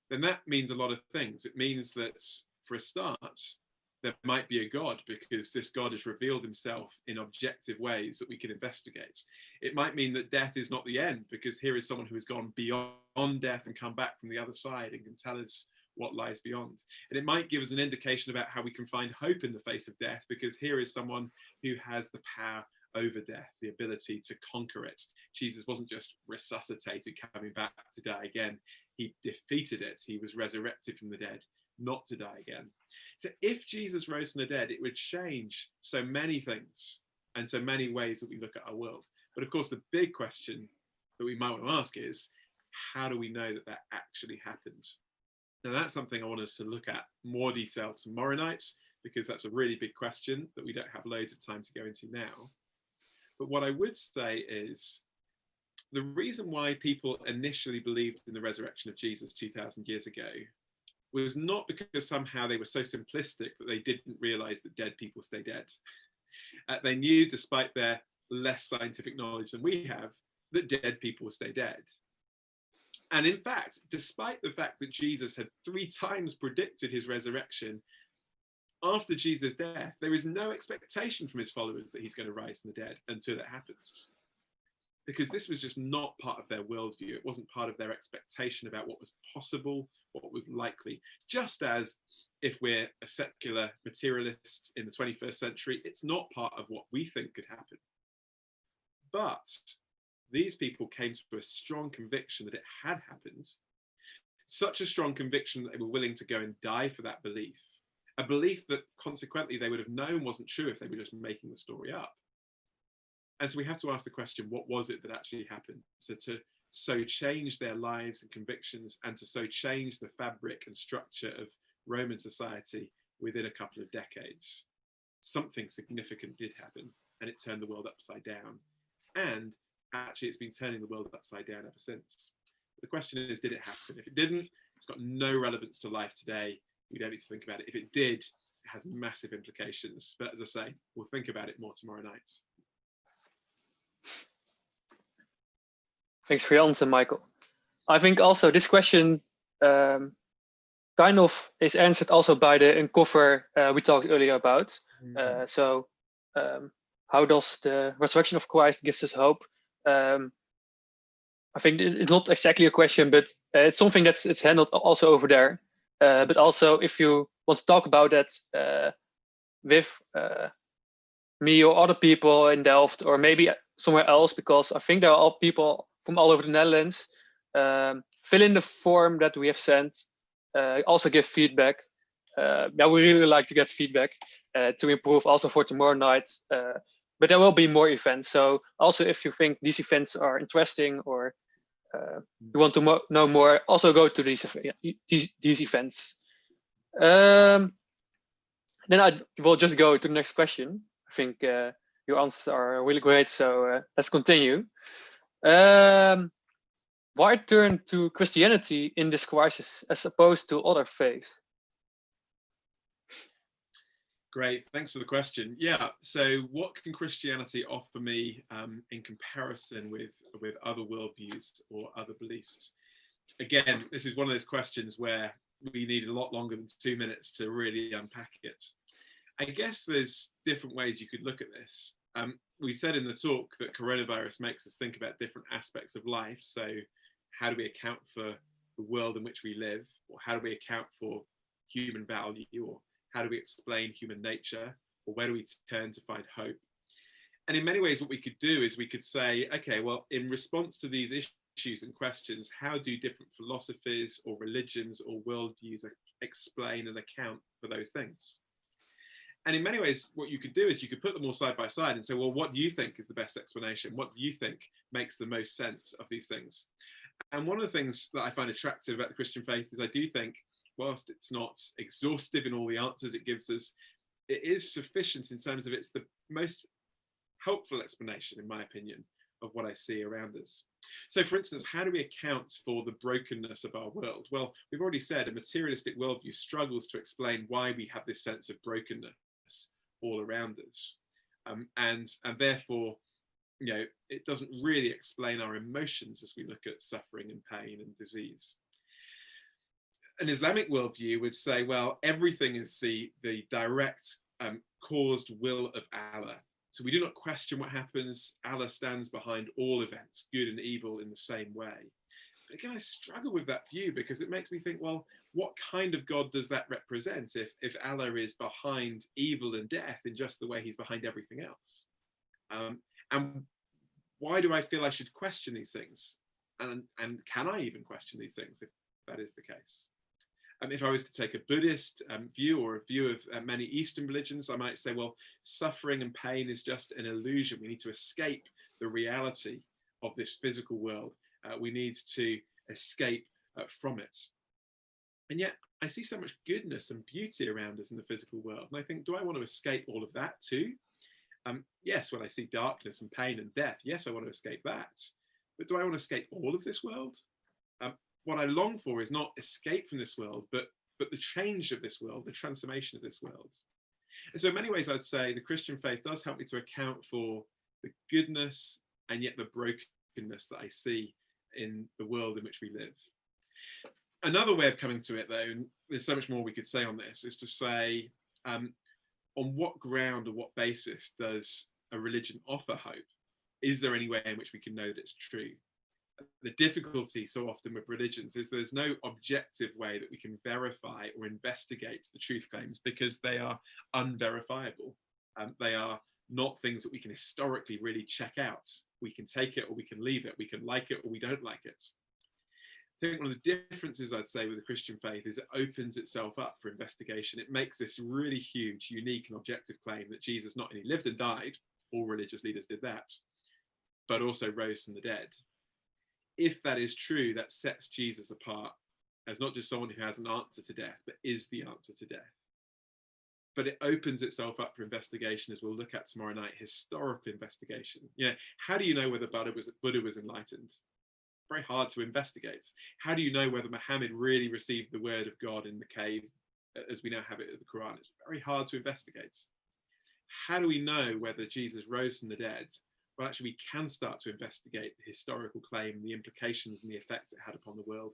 then that means a lot of things. It means that, for a start, there might be a God, because this God has revealed himself in objective ways that we can investigate. It might mean that death is not the end, because here is someone who has gone beyond death and come back from the other side and can tell us what lies beyond. And it might give us an indication about how we can find hope in the face of death, because here is someone who has the power over death, the ability to conquer it. Jesus wasn't just resuscitated, coming back to die again. He defeated it. He was resurrected from the dead, not to die again. So if Jesus rose from the dead, it would change so many things and so many ways that we look at our world. But of course, the big question that we might want to ask is, how do we know that that actually happened? Now, that's something I want us to look at more detail tomorrow night, because that's a really big question that we don't have loads of time to go into now. But what I would say is, the reason why people initially believed in the resurrection of Jesus 2,000 years ago was not because somehow they were so simplistic that they didn't realize that dead people stay dead. They knew, despite their less scientific knowledge than we have, that dead people stay dead. And in fact, despite the fact that Jesus had 3 times predicted his resurrection, after Jesus' death, there is no expectation from his followers that he's going to rise from the dead until it happens. Because this was just not part of their worldview. It wasn't part of their expectation about what was possible, what was likely. Just as if we're a secular materialist in the 21st century, it's not part of what we think could happen. But these people came to a strong conviction that it had happened, such a strong conviction that they were willing to go and die for that belief, a belief that consequently they would have known wasn't true if they were just making the story up. And so we have to ask the question, what was it that actually happened? So to change their lives and convictions, and to so change the fabric and structure of Roman society within a couple of decades. Something significant did happen, and it turned the world upside down. And actually, it's been turning the world upside down ever since. The question is, did it happen? If it didn't, it's got no relevance to life today. We don't need to think about it. If it did, it has massive implications. But as I say, we'll think about it more tomorrow night.
Thanks for your answer, Michael. I think also this question kind kind of is answered also by the uncover we talked earlier about. So how does the resurrection of Christ gives us hope? I think it's not exactly a question, but it's something it's handled also over there. But also, if you want to talk about that with me or other people in Delft, or maybe somewhere else, because I think there are all people from all over the Netherlands, fill in the form that we have sent. Also give feedback. Yeah, we really like to get feedback to improve also for tomorrow night. But there will be more events. So also, if you think these events are interesting or you want to know more, also go to these events. Then I will just go to the next question. I think your answers are really great. So let's continue. Why turn to Christianity in this crisis as opposed to other faiths?
Great, thanks for the question. Yeah, so what can Christianity offer me in comparison with other worldviews or other beliefs? Again, this is one of those questions where we need a lot longer than 2 minutes to really unpack it. I guess there's different ways you could look at this. We said in the talk that coronavirus makes us think about different aspects of life. So how do we account for the world in which we live? Or how do we account for human value? Or how do we explain human nature? Or where do we turn to find hope? And in many ways, what we could do is we could say, okay, well, in response to these issues and questions, how do different philosophies or religions or worldviews explain and account for those things? And in many ways, what you could do is you could put them all side by side and say, well, what do you think is the best explanation? What do you think makes the most sense of these things? And one of the things that I find attractive about the Christian faith is I do think, whilst it's not exhaustive in all the answers it gives us, it is sufficient in terms of it's the most helpful explanation, in my opinion, of what I see around us. So, for instance, how do we account for the brokenness of our world? Well, we've already said a materialistic worldview struggles to explain why we have this sense of brokenness all around us. And therefore, you know, it doesn't really explain our emotions as we look at suffering and pain and disease. An Islamic worldview would say, well, everything is the direct caused will of Allah. So we do not question what happens. Allah stands behind all events, good and evil, in the same way. But again, I struggle with that view because it makes me think, well, what kind of God does that represent if Allah is behind evil and death in just the way he's behind everything else? And why do I feel I should question these things? And can I even question these things if that is the case? If I was to take a Buddhist view or a view of many Eastern religions, I might say, well, suffering and pain is just an illusion. We need to escape the reality of this physical world. We need to escape from it. And yet I see so much goodness and beauty around us in the physical world. And I think, do I want to escape all of that too? Yes, when I see darkness and pain and death, yes, I want to escape that. But do I want to escape all of this world? What I long for is not escape from this world, but the change of this world, the transformation of this world. And so in many ways, I'd say the Christian faith does help me to account for the goodness and yet the brokenness that I see in the world in which we live. Another way of coming to it, though, and there's so much more we could say on this, is to say, on what ground or what basis does a religion offer hope? Is there any way in which we can know that it's true? The difficulty so often with religions is there's no objective way that we can verify or investigate the truth claims because they are unverifiable. They are not things that we can historically really check out. We can take it or we can leave it. We can like it or we don't like it. I think one of the differences I'd say with the Christian faith is it opens itself up for investigation. It makes this really huge, unique and objective claim that Jesus not only lived and died, all religious leaders did that, but also rose from the dead. If that is true, that sets Jesus apart as not just someone who has an answer to death, but is the answer to death. But it opens itself up for investigation, as we'll look at tomorrow night, historical investigation. You know, how do you know whether Buddha was enlightened? Very hard to investigate. How do you know whether Muhammad really received the word of God in the cave, as we now have it in the Quran? It's very hard to investigate. How do we know whether Jesus rose from the dead? Well, actually, we can start to investigate the historical claim, the implications and the effects it had upon the world.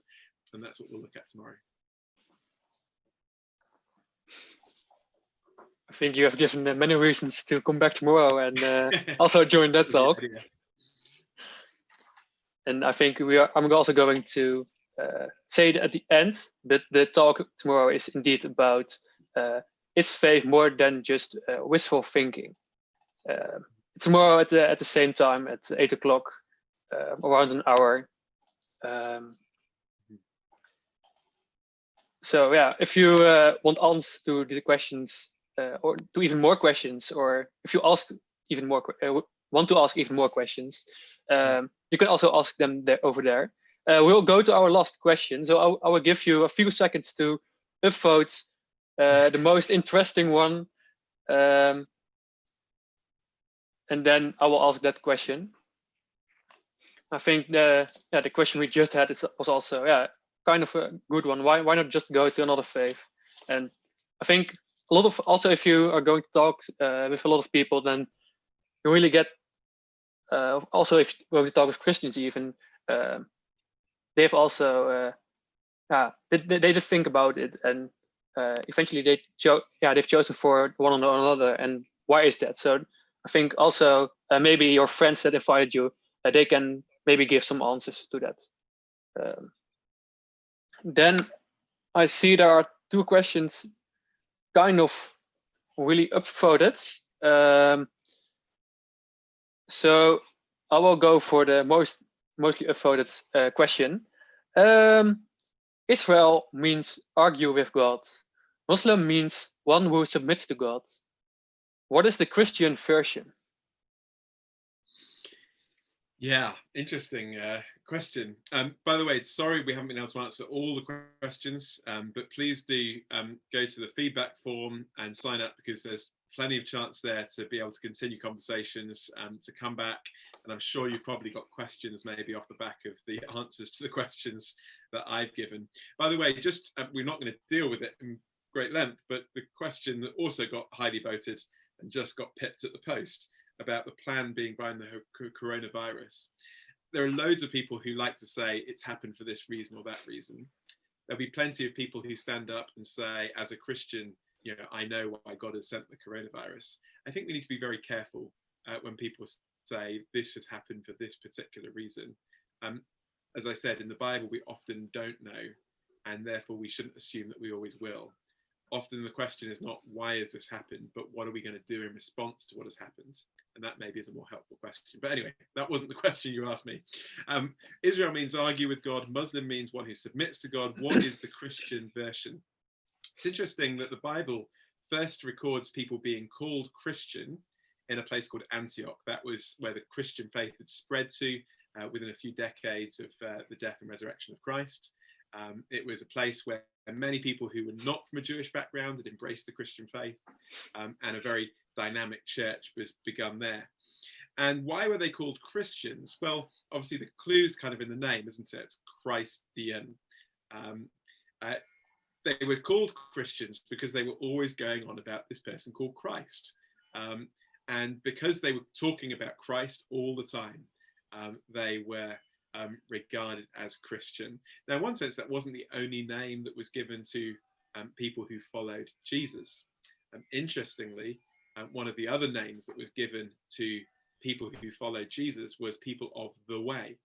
And that's what we'll look at tomorrow.
think you have given many reasons to come back tomorrow and also join that talk. And I think I'm also going to say it at the end, but the talk tomorrow is indeed about is faith more than just wishful thinking. Tomorrow at the same time at 8 o'clock, around an hour. So yeah, if you want answers to the questions or to even more questions, or if you ask even more want to ask even more questions, you can also ask them over there. We'll go to our last question. So I will give you a few seconds to upvote the most interesting one, and then I will ask that question. I think the question we just had was also kind of a good one. Why not just go to another faith? And I think a lot of, also if you are going to talk with a lot of people, then you really get also if you're going to talk with Christians even, they've also they just think about it, and eventually they've chosen for one or another. And why is that? So I think also maybe your friends that invited you, they can maybe give some answers to that. Then I see there are two questions kind of really upvoted. So I will go for the mostly upvoted question. Israel means argue with God. Muslim means one who submits to God. What is the Christian version?
Yeah, interesting question. By the way, sorry we haven't been able to answer all the questions, but please do go to the feedback form and sign up, because there's plenty of chance there to be able to continue conversations, to come back. And I'm sure you've probably got questions maybe off the back of the answers to the questions that I've given. By the way, just we're not going to deal with it in great length, but the question that also got highly voted and just got pipped at the post about the plan being behind the coronavirus. There are loads of people who like to say it's happened for this reason or that reason. There'll be plenty of people who stand up and say, as a Christian, I know why God has sent the coronavirus. I think we need to be very careful when people say this has happened for this particular reason. As I said, in the Bible, we often don't know, and therefore we shouldn't assume that we always will. Often the question is not why has this happened, but what are we going to do in response to what has happened? And that maybe is a more helpful question. But anyway, that wasn't the question you asked me. Israel means argue with God. Muslim means one who submits to God. What is the Christian version? It's interesting that the Bible first records people being called Christian in a place called Antioch. That was where the Christian faith had spread to within a few decades of the death and resurrection of Christ. It was a place where many people who were not from a Jewish background had embraced the Christian faith, and a very dynamic church was begun there. And why were they called Christians? Well, obviously the clue's kind of in the name, isn't it? It's Christian. They were called Christians because they were always going on about this person called Christ. And because they were talking about Christ all the time, they were regarded as Christian. Now, in one sense, that wasn't the only name that was given to people who followed Jesus. Interestingly, one of the other names that was given to people who followed Jesus was people of the way.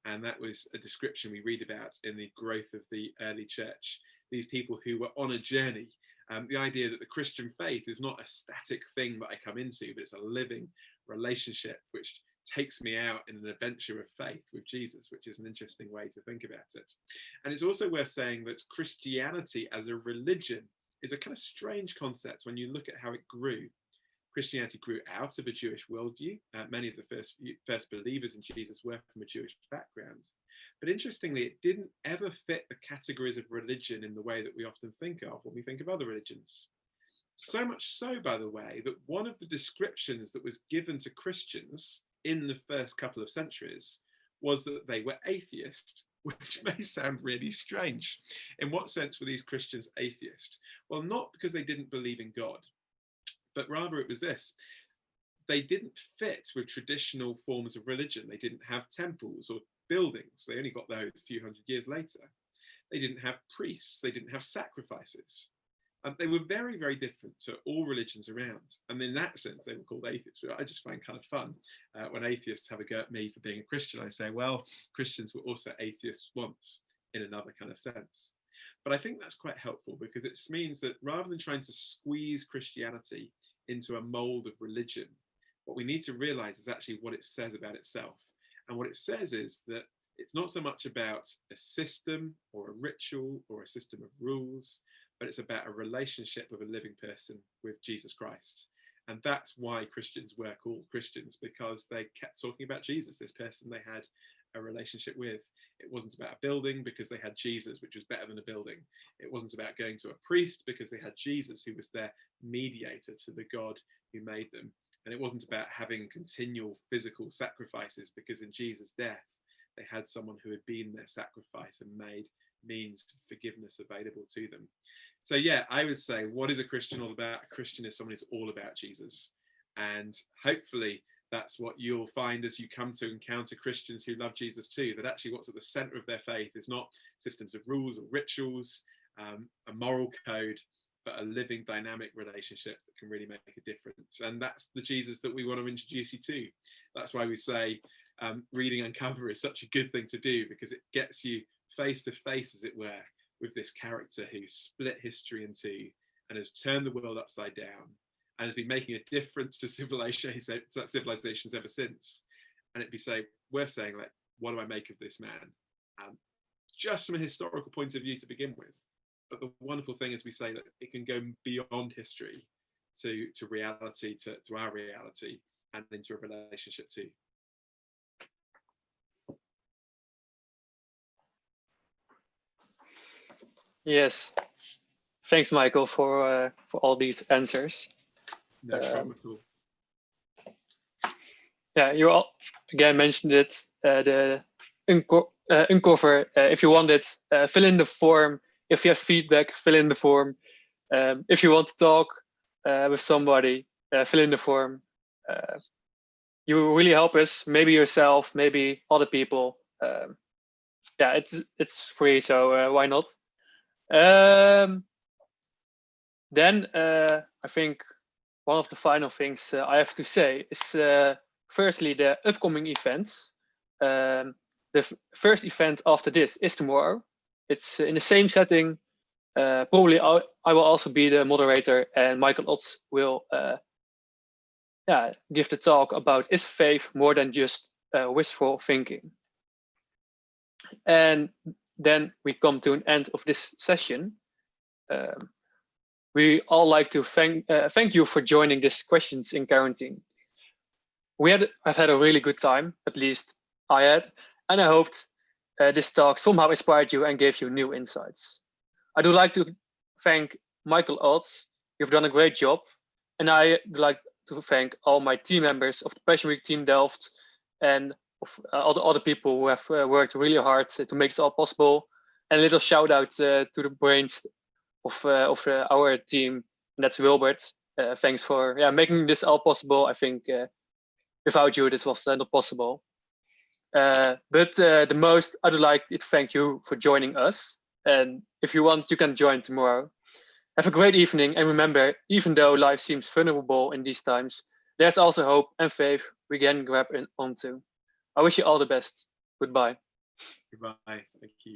And that was a description we read about in the growth of the early church. These people who were on a journey. The idea that the Christian faith is not a static thing that I come into, but it's a living relationship which takes me out in an adventure of faith with Jesus, which is an interesting way to think about it. And it's also worth saying that Christianity as a religion is a kind of strange concept when you look at how it grew. Christianity grew out of a Jewish worldview. Many of the first believers in Jesus were from a Jewish background. But interestingly, it didn't ever fit the categories of religion in the way that we often think of when we think of other religions. So much so, by the way, that one of the descriptions that was given to Christians in the first couple of centuries was that they were atheist, which may sound really strange. In what sense were these Christians atheist? Well, not because they didn't believe in God, but rather it was this. They didn't fit with traditional forms of religion. They didn't have temples or buildings. They only got those a few hundred years later. They didn't have priests. They didn't have sacrifices. They were very, very different to all religions around. And in that sense, they were called atheists. I just find kind of fun when atheists have a go at me for being a Christian. I say, well, Christians were also atheists once in another kind of sense. But I think that's quite helpful because it means that rather than trying to squeeze Christianity into a mold of religion, what we need to realize is actually what it says about itself. And what it says is that it's not so much about a system or a ritual or a system of rules, but it's about a relationship with a living person, with Jesus Christ. And that's why Christians were called Christians, because they kept talking about Jesus, this person they had a relationship with. It wasn't about a building because they had Jesus, which was better than a building. It wasn't about going to a priest because they had Jesus, who was their mediator to the God who made them. And it wasn't about having continual physical sacrifices because in Jesus' death, they had someone who had been their sacrifice and made means of forgiveness available to them. So yeah, I would say, what is a Christian all about? A Christian is someone who's all about Jesus. And hopefully that's what you'll find as you come to encounter Christians who love Jesus too, that actually what's at the center of their faith is not systems of rules or rituals, a moral code, but a living dynamic relationship that can really make a difference. And that's the Jesus that we want to introduce you to. That's why we say reading Uncover is such a good thing to do, because it gets you face to face, as it were, with this character who split history in two and has turned the world upside down and has been making a difference to civilizations ever since. And it'd be worth saying, like, what do I make of this man? Just from a historical point of view to begin with. But the wonderful thing is we say that it can go beyond history to reality, to our reality, and into a relationship too.
Yes, thanks, Michael, for all these answers.
No problem at all.
Yeah, you all again mentioned it. The Uncover. If you want it, fill in the form. If you have feedback, fill in the form. If you want to talk with somebody, fill in the form. You really help us. Maybe yourself, maybe other people. Yeah, it's free, so why not? Then I think one of the final things I have to say is firstly the upcoming events. The first event after this is tomorrow. It's in the same setting. Probably I will also be the moderator, and Michael Otz will give the talk about is faith more than just wishful thinking. And then we come to an end of this session. We all like to thank you for joining this Questions in Quarantine. I've had a really good time, at least I had, and I hoped this talk somehow inspired you and gave you new insights. I do like to thank Michael Otz. You've done a great job. And I would like to thank all my team members of the Passion Week Team Delft and of all the other people who have worked really hard to make this all possible. And a little shout out to the brains of our team, and that's Wilbert. Thanks for making this all possible. I think without you, this was not possible. But the most, I would like to thank you for joining us. And if you want, you can join tomorrow. Have a great evening. And remember, even though life seems vulnerable in these times, there's also hope and faith we can grab onto. I wish you all the best. Goodbye.
Goodbye. Thank you.